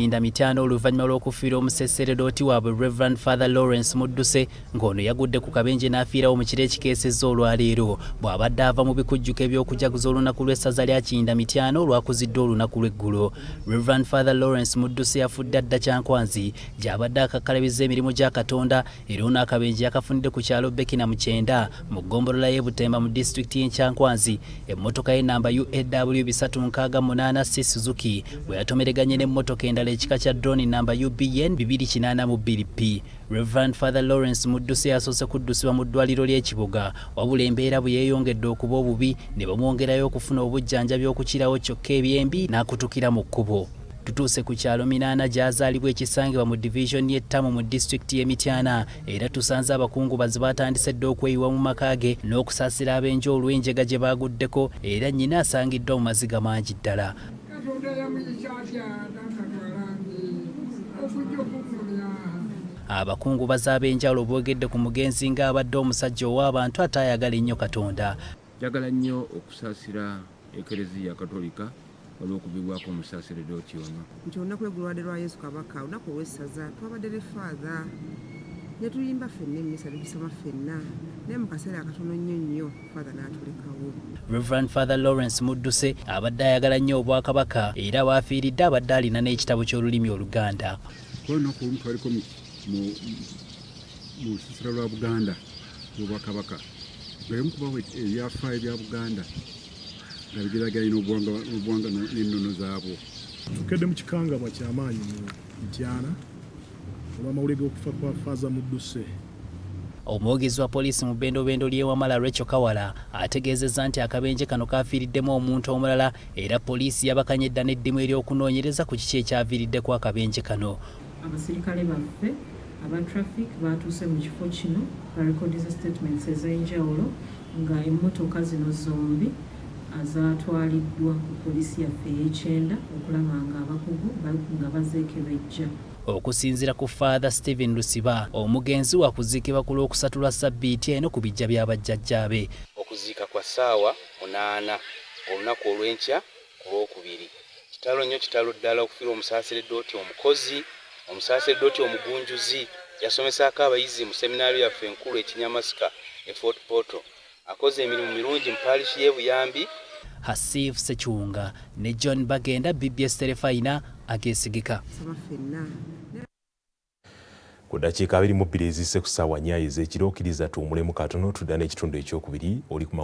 Inda mitano oluvannyuma lw'okufiira omuseseredooti waabwe Reverend Father Lawrence Mudduse ng'ono yagudde ku kabenje n'afiirawo mu kiro ekikeesezza olwaleero bw'abadde ava mu bikujjuko eby'okujaguza olunaku lw'essaza lya Kinda Mityano olwakuzidde olunaku lw'eggulo. Reverend Father Lawrence Mudduse yafudde adda Kyankwanzi gy'abadde akakkalabiza emirimu gya Katonda era ono akabenje yakafunidde ku kyalo Bekina mu Kyenda mu ggombolola y'e Butemba mu disitulikiti y'e Kyankwanzi emmotoka y'ennamba UAW 368 Suzuki bwe yatomereganye n'emmotoka endala ekika kya drone namba UBN 282P. Reverend Father Lawrence Mudduse yasoose kuddusibwa mu ddwaliro ly'ekibuga wabula embeera bwe yeeyongedde okuba obubi ne bamwongerayo okufuna obujjanjabi okukirawo kyokka ebyembi n'akutukira mu kkubo. Tutuuse ku kyalo Minaana gy'azaalibwa ekisangibwa mu division y'ettamu mu disitulikiti y'e Mityana era tusanze abakungubazi batandise dda okweyiwa mu maka ge n'okusaasira abenje olw'enjega gye baaguddeko era nnyina asangiddwa mu maziga mangi ddala. Abakungubazi ab'enjawulo boogedde ku mugenzi ng'abadde omusajja ow'abantu ate ayagala ennyo Katonda. Njagala nnyo okusaasira Ekereziya Katolika olw'okubibwako omusaseredooti ono. Nti olunaku lw'eggulwadde lwa Yesu Kabaka olunaku olw'essaza twabadde ne Father ne tuyimba ffenna emmisa ne tusoma ffenna naye mu kaseera akatono nnyo Father n'atulekawo. Reverend Father Lawrence Mudduse abadde ayagala nnyo Obwakabaka era waafiiridde abadde alina n'ekitabo ky'olulimi Oluganda. Olunaku olumu twaliko mu lusiisira lwa Buganda lw'Obwakabaka bwemu kubawo ebyafaayo ebya Buganda nga bigeraganya n'obuwanga n'ennono zaabwo. Tukedde mu kikangabwa ky'amaanyi mu Mityana olw'amawulire g'okufa kwa Father Mudduse. Omwogezi wa poliisi mu bbendobendo ly'e Wamala Rachel Kawala ategeezezza nti akabenje kano kaafiiriddemu omuntu omulala era poliisi yabakanya edda n'eddimu ery'okunoonyereza ku kiki ekyaviiriddeko akabenje kano. Abasirikale baffe aba traffic baatuuse mu kifo kino barekodiza statements ez'enjawulo nga emmotoka zino zombi zaatwaliddwa ku poliisi yaffe ey'Ekyenda okulaba nga abakugu nga bazeekebejja. Okusinziira ku Father Stephen Lusiba omugenzi waakuziikibwa ku Lw'okusatu lwa Ssabbiiti eno ku bijja by'abajjajjaabe. Okuziika kwa ssaawa 8 olunaku olw'enkya ku Lwokubiri. Kitalo nnyo kitalo ddala okufiira omusaseredooti omukozi omusaseredooti omugunjuzi yasomesaako abayizi mu seminaari yaffe enkulu ekinyamasika e Fort Portal. Akoze emirimu mirungi mu paalishi y'e Buyambi. Hasif Sekiwunga ne John Bagenda, BBS Terefayina, Ageesigika. Ku ddakiika 22 ezisse ku ssaawa 4 ez'ekiro okkiriza tuwumulemu katono tudda n'ekitundu ekyokubiri oli ku